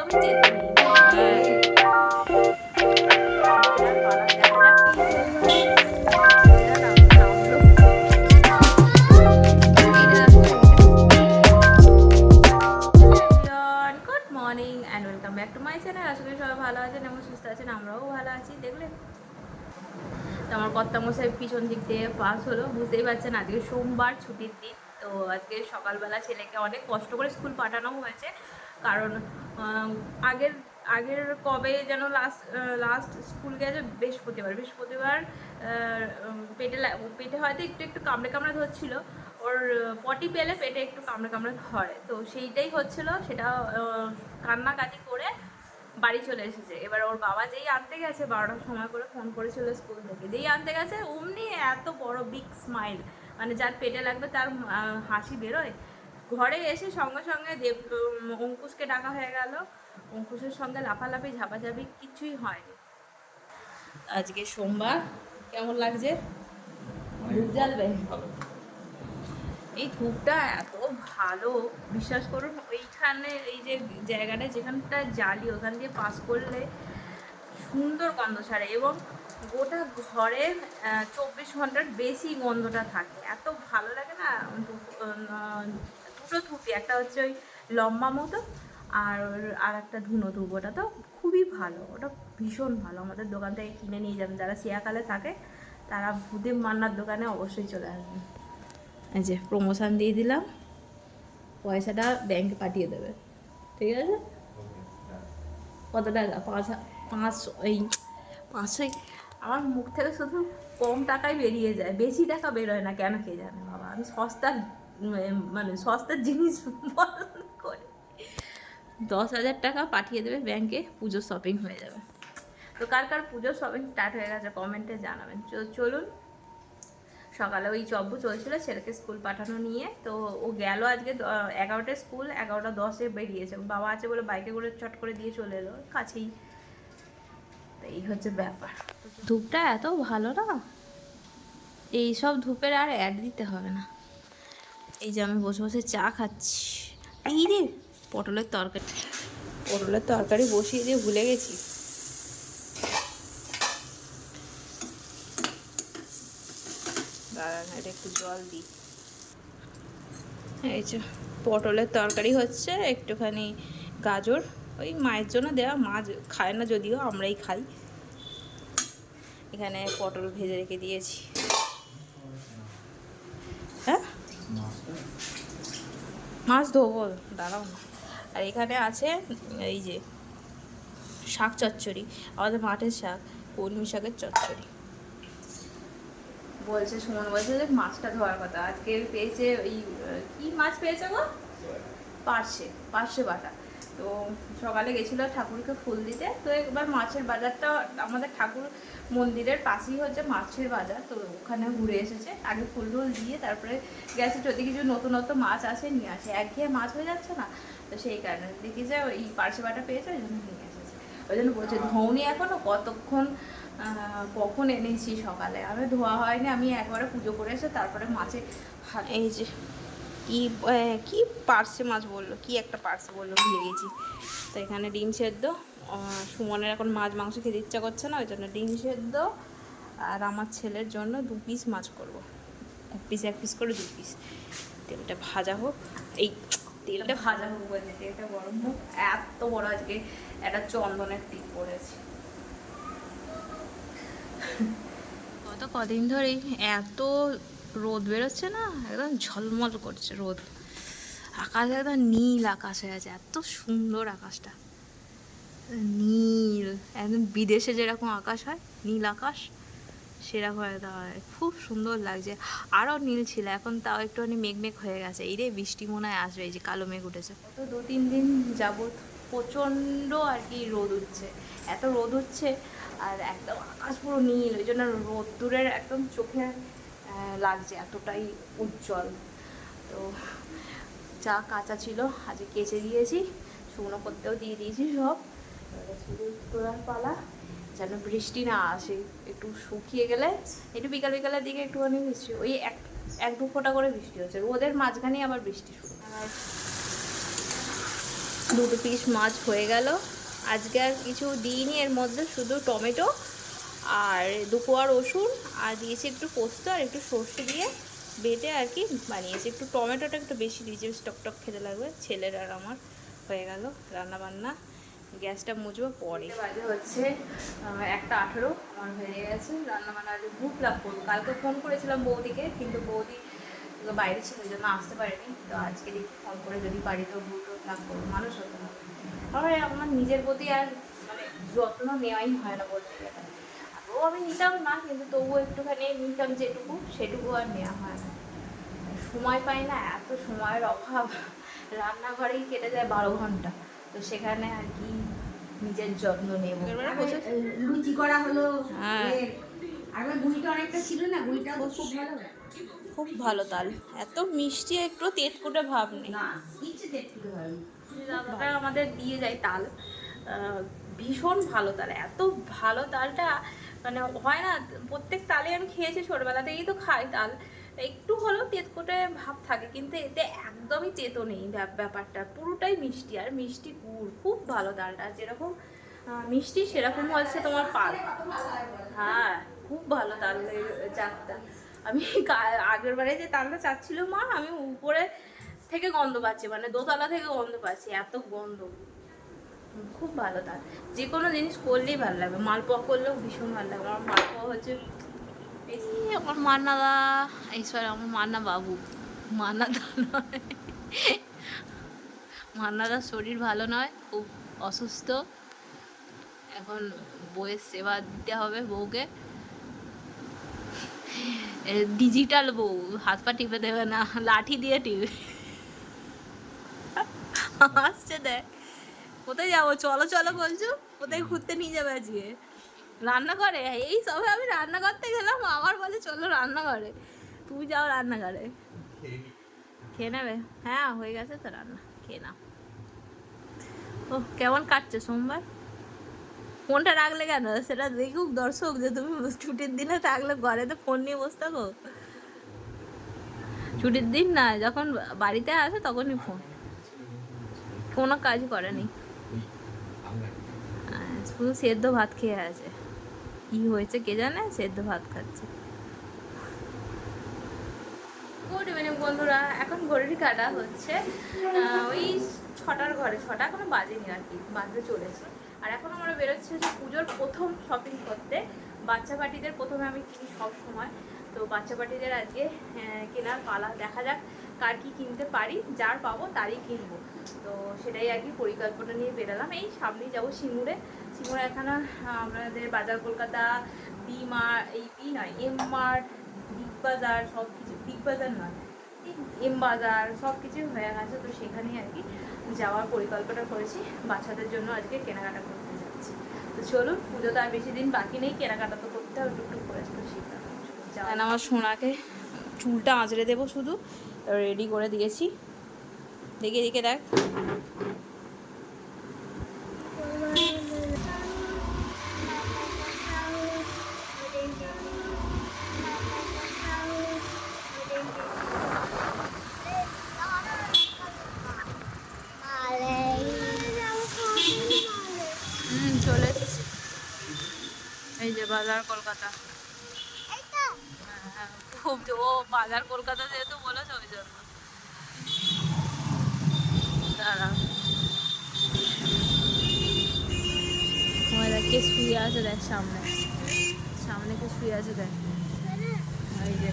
Morning and welcome back to my channel. আশা করি সবাই ভালো আছেন এবং সুস্থ আছেন, আমরাও ভালো আছি। দেখলে তো আমার কর্তামশাই পিছন দিক দিয়ে পাস হলো, বুঝতেই পারছেন আজকে সোমবার, ছুটির দিন। তো আজকে সকালবেলা ছেলেকে অনেক কষ্ট করে স্কুল পাঠানো হয়েছে, কারণ আগের আগের কবে যেন লাস্ট স্কুল গেছে বৃহস্পতিবার পেটে হয়তো একটু একটু কামড়ে কামড়ে ধরছিল, ওর পটি পেলে পেটে একটু কামড়ে কামড়ে ধরে, তো সেইটাই হচ্ছিল, সেটা কান্নাকাটি করে বাড়ি চলে এসেছে। এবার ওর বাবা যেই আনতে গেছে 12টার সময় করে ফোন করেছিল স্কুল থেকে, যেই আনতে গেছে অমনি এত বড় বিগ স্মাইল, মানে যার পেটে লাগবে তার হাসি বেরোয়। ঘরে এসে সঙ্গে সঙ্গে অঙ্কুশকে ডাকা হয়ে গেল, অঙ্কুশের সঙ্গে লাফালাফি ঝাপাঝাপি কিছুই হয়নি। আজকে সোমবার, কেমন লাগছে? ধূপ জ্বালবে? এই ধূপটা এত ভালো, বিশ্বাস করুন, ওইখানে এই যে জায়গাটা যেখানটা জ্বালি ওখান দিয়ে পাস করলে সুন্দর গন্ধ ছাড়ে, এবং গোটা ঘরে 24 ঘন্টার বেশি গন্ধটা থাকে, এত ভালো লাগে না। দুটো ধূপই, একটা হচ্ছে ওই লম্বা মতো, আর একটা ধুনো ধূপ, ওটা তো খুবই ভালো, ওটা ভীষণ ভালো। আমাদের দোকান থেকে কিনে নিয়ে যাবেন, যারা শিয়াখালে থাকে তারা ভূদেব মান্নার দোকানে অবশ্যই চলে আসবেন। এই যে প্রমোশন দিয়ে দিলাম, পয়সাটা ব্যাংকে পাঠিয়ে দেবে, ঠিক আছে? কত টাকা? 500। এই 500, আমার মুখ থেকে শুধু কম টাকায় বেরিয়ে যায়, বেশি টাকা বেরোয় না, কেন কে জানে বাবা। আমি সস্তার জিনিস পছন্দ করি। 10,000 টাকা পাঠিয়ে দেবে ব্যাংকে, পুজোর শপিং হয়ে যাবে। তো কার কার পুজোর শপিং স্টার্ট হয়ে গেছে কমেন্টে জানাবেন। চলুন, সকালে ওই চব্বু চলছিল ছেলেকে স্কুল পাঠানো নিয়ে, তো ও গেল আজকে 11টায় স্কুল, 11টা 10-এ বেরিয়েছে। বাবা আছে বলে বাইকে করে চট করে দিয়ে চলে এলো, কাছেই। তো এই হচ্ছে ব্যাপার। ধূপটা এত ভালো না, এইসব ধূপের আর অ্যাড দিতে হবে না। এই যে আমি বসে বসে চা খাচ্ছি। এই রে, পটলের তরকারি বসিয়ে দিয়ে ভুলে গেছি। দাঁড়ান, এটা একটু জল দিই। এই যে পটলের তরকারি হচ্ছে, একটুখানি গাজর, ওই মায়ের জন্য দেওয়া, মা খায় না যদিও, আমরাই খাই। এখানে পটল ভেজে রেখে দিয়েছি। হ্যাঁ, মাছ ধোবো, দাঁড়াও না। আর এখানে আছে এই যে শাক চচ্চড়ি, আমাদের মাঠের শাক, কলমি শাকের চচ্চড়ি। সুমন বলছে যে মাছটা ধোয়ার কথা, আজকে পেয়েছে ওই কি মাছ পেয়েছে গো? পার্শে বাটা। তো সকালে গেছিলো ঠাকুরকে ফুল দিতে, তো এবার মাছের বাজারটা আমাদের ঠাকুর মন্দিরের পাশেই হচ্ছে মাছের বাজার, তো ওখানে ঘুরে এসেছে। আগে ফুল টুল দিয়ে তারপরে গেছে, যদি কিছু নতুন নতুন মাছ আসে নিয়ে আসে, একঘেয়ে মাছ হয়ে যাচ্ছে না, তো সেই কারণে দেখি যে ওই পার্শে বাটা পেয়েছে, ওই জন্য নিয়ে এসেছে। ওই জন্য বলছে ধৌনি এখনও কতক্ষণ, কখন এনেছি সকালে, আমি ধোয়া হয়নি, আমি একবারে পুজো করে এসে তারপরে মাছে। এই যে কি পার্সে মাছ বললো, কি একটা পার্সে বললো, ভুলে গেছি। তো এখানে ডিম সেদ্ধ, সুমনের এখন মাছ মাংস খেতে ইচ্ছা করছে না, ওই জন্য ডিম সেদ্ধ, আর আমার ছেলের জন্য 2 পিস মাছ করব, এক পিস করে 2 পিস। তেলটা ভাজা হোক, তেলটা বলছে, তেলটা গরম হোক। এত বড় আজকে একটা চন্দনের টিপ পড়েছে। কদিন ধরেই এত রোদ বেরোচ্ছে না, একদম ঝলমল করছে রোদ, আকাশ একদম নীল আকাশ হয়ে আছে, এত সুন্দর আকাশটা, নীল একদম, বিদেশে যেরকম আকাশ হয় নীল আকাশ, সেরকম একদম খুব সুন্দর লাগছে। আরও নীল ছিল, এখন তাও একটুখানি মেঘ হয়ে গেছে। এই রে বৃষ্টি মনে হয় আসবে, এই যে কালো মেঘ উঠেছে। তো 2-3 দিন যাবৎ প্রচণ্ড আর কি রোদ উঠছে, এত রোদ হচ্ছে, আর একদম আকাশ পুরো নীল, ওই জন্য রোদ্দুরের একদম চোখে লাগছে, এতটাই উজ্জ্বল। তো চা কাঁচা ছিল, আজকে কেচে দিয়েছি, শুকনো করতেও দিয়ে দিয়েছি সব, শুধু তোলার পালা, যেন বৃষ্টি না আসে। একটু শুকিয়ে গেলে, একটু বিকালের দিকে একটুখানি বৃষ্টি, ওই 1-2 ফোঁটা করে বৃষ্টি হচ্ছে, রোদের মাঝখানেই আবার বৃষ্টি শুরু। আর 2 পিস মাছ হয়ে গেল। আজকে আর কিছু দিইনি, এর মধ্যে শুধু টমেটো আর 2 কোয়া রসুন আর দিয়েছি একটু পোস্ত আর একটু সর্ষে দিয়ে বেটে আর কি বানিয়েছি। একটু টমেটোটা একটু বেশি দিয়েছি, টক খেতে লাগবে ছেলের আর আমার। হয়ে গেল রান্না বান্না। গ্যাসটা মুছবো পরে। বাজে হচ্ছে 1:18 আমার হয়ে গেছে রান্না বান্না। আজ ভুক লাগতো, কালকে ফোন করেছিলাম বৌদিকে, কিন্তু বৌদি বাইরে ছিল ওই জন্য আসতে পারেনি। তো আজকে দেখি ফোন করে যদি পারি তো ভুক লাগবো, মানুষ হতে হবে। আমার নিজের প্রতি আর মানে যত্ন নেওয়াই হয় না বলতে গেলে। আগেও আমি নিতাম না, কিন্তু তবুও একটুখানি নিতাম যেটুকু, সেটুকু আর নেওয়া হয় না। সময় পাই না, এত সময়ের অভাব। রান্নাঘরেই কেটে যায় 12 ঘন্টা। তো সেখানে আর কি নিজের যত্ন নেব। লুচি করা হলো। হ্যাঁ, আর গুঁড়িটা অনেকটা ছিল না, গুঁড়িটা খুব ভালো, খুব ভালো তাল। এত মিষ্টি, একটু তেতকুটে ভাব নেই। না কিচ্ছু দেখতে হয়। দাদাটা আমাদের দিয়ে যায় তাল, ভীষণ ভালো তাল। এত ভালো তালটা মানে হয় না, প্রত্যেক তালে আমি খেয়েছি ছোটবেলা থেকেই তো খাই তাল। একটু হলেও তেতকুটে ভাব থাকে, কিন্তু এতে একদমই তেতো নেই ব্যাপারটা, পুরোটাই মিষ্টি আর মিষ্টি গুড়। খুব ভালো তালটা, যেরকম মিষ্টি সেরকম হচ্ছে তোমার পাল। হ্যাঁ, খুব ভালো তালের চাকটা। আমি আগের বারে যে তালটা চাচ্ছিল মা, আমি উপরে থেকে গন্ধ পাচ্ছি, মানে দোতলা থেকে গন্ধ পাচ্ছি, এত গন্ধ। খুব ভালো তাল। যে কোনো জিনিস করলেই ভালো লাগবে, মালপোয়া করলেও ভীষণ ভালো লাগবে। আমার মালপোয়া হচ্ছে বেশি। আমার মান্নাদা, ঈশ্বর আমার মান্না বাবু, মান্নাদা নয়, মান্নাদার শরীর ভালো নয়, খুব অসুস্থ। এখন বউয়ের সেবা দিতে হবে বউকে। ডিজিটাল বউ, হাত পা টিপে দেবে না, লাঠি দিয়ে টিপে। আসছে দেখ, কোথায় যাবো, চলো চলো বলছো, কোথায় ঘুরতে নিয়ে যাবে আজকে? রান্নাঘরে? এই সবে আমি রান্না করতে গেলাম, আবার বলে চলো রান্নাঘরে। তুমি যাও রান্নাঘরে, খেয়ে নেবে? হ্যাঁ হয়ে গেছে তো রান্না, খেয়ে নাও। ও কেমন কাটছে সোমবার? ফোনটা রাখলে কেন? সেটা দেখুক দর্শক যে তুমি ছুটির দিনে থাকলে ঘরেতে ফোন নিয়ে বসে থাকো। ছুটির দিন না, যখন বাড়িতে আসে তখনই ফোন, কোনো কাজ করেনি, শুধু সেদ্ধ ভাত খেয়ে আছে। কি হয়েছে কে জানে, সেদ্ধ ভাত খাচ্ছে। গুড ইভিনিং বন্ধুরা, এখন ঘড়ির কাটা হচ্ছে ওই 6টার ঘরে, 6টা এখনো বাজেনি আর কি, বাজতে চলেছে। আর এখন আমরা বেরোচ্ছি যে পুজোর প্রথম শপিং করতে। বাচ্চা পার্টিদের প্রথমে আমি কিনি সব সময়, তো বাচ্চা পার্টিদের আজকে কেনার পালা। দেখা যাক কার কি কিনতে পারি, যার পাবো তারই কিনবো। তো সেটাই আর কি পরিকল্পনা নিয়ে বেরোলাম। এই সামনেই যাবো সিঙ্গুরে। সিঙ্গুরে এখানে আমাদের বাজার কলকাতা, বি মার্ট, এই বি নয় এম মার্ট, বিগ বাজার, সব কিছু, বিগ বাজার নয় এম বাজার, সব কিছু হয়ে গেছে। তো সেখানেই আর কি যাওয়ার পরিকল্পনা করেছি। বাচ্চাদের জন্য আজকে কেনাকাটা করতে যাচ্ছি। তো চলুন, পুজো তো আর বেশি দিন বাকি নেই, কেনাকাটা তো করতে হবে টুকটুক করে। তো সেটা আমার সোনাকে চুলটা আঁচড়ে দেবো, শুধু রেডি করে দিয়েছি। দেখে দেখে দেখ, চলে এসেছি। এই যে বাজার কলকাতা। হ্যাঁ, খুব ও বাজার কলকাতা যেহেতু বলেছে ওই জন্য। দাঁড়া, কে শুয়ে আছে দেখ, সামনে সামনে কে শুয়ে আছে দেখ। এই যে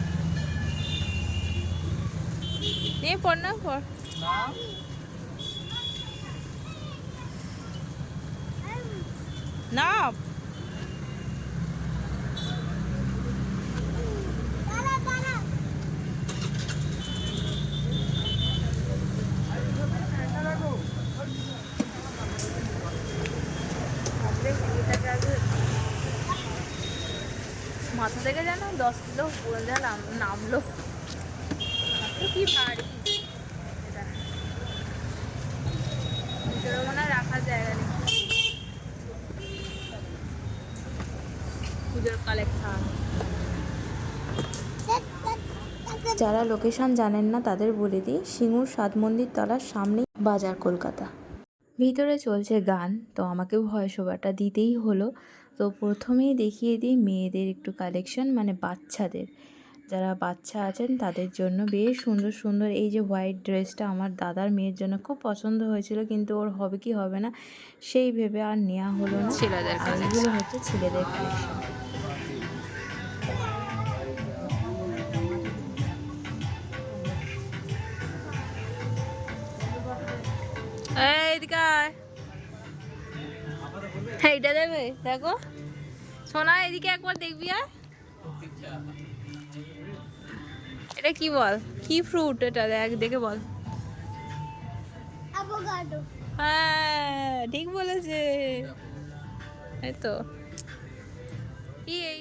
নিয়ে পড় না, পড় না। মাথা থেকে যেন 10 কিলো বোঝা নামলো, কি ভারী। ভিতরে মনে হয় রাখার জায়গা নেই। পুজোর কালেকশন। যারা লোকেশন জানেন না তাদের বলে দিই, সিঙ্গুর 7 মন্দির তলার সামনেই বাজার কলকাতা। ভিতরে চলছে গান, তো আমাকেও ভয়েস ওভারটা দিতেই হলো। তো প্রথমেই দেখিয়ে দিই মেয়েদের একটু কালেকশন, মানে বাচ্চাদের, যারা বাচ্চা আছেন তাদের জন্য বেশ সুন্দর সুন্দর এই যে হোয়াইট ড্রেসটা আমার দাদার মেয়ের জন্য খুব পছন্দ হয়েছিল, কিন্তু ওর হবে কি হবে না সেই ভেবে আর নেওয়া হলো না। ছেলেদের আর এগুলো হচ্ছে ছেলেদের কালেকশন। এইদিকে আয়। এইটা দেবে, দেখো সোনা, এদিকে একবার দেখবি। আর এটা কি বল, কি ফ্রুট এটা, দেখ দেখে বল। অ্যাভোকাডো। হ্যাঁ ঠিক বলেছে, এই তো।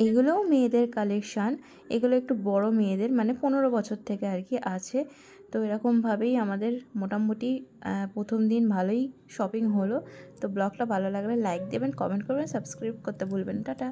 এগুলোও মেয়েদের কালেকশন, এগুলো একটু বড় মেয়েদের, মানে 15 বছর থেকে আর কি আছে। তো এরকমভাবেই আমাদের মোটামুটি প্রথম দিন ভালোই শপিং হলো। তো ব্লগটা ভালো লাগলে লাইক দেবেন, কমেন্ট করবেন, সাবস্ক্রাইব করতে ভুলবেন। টাটা।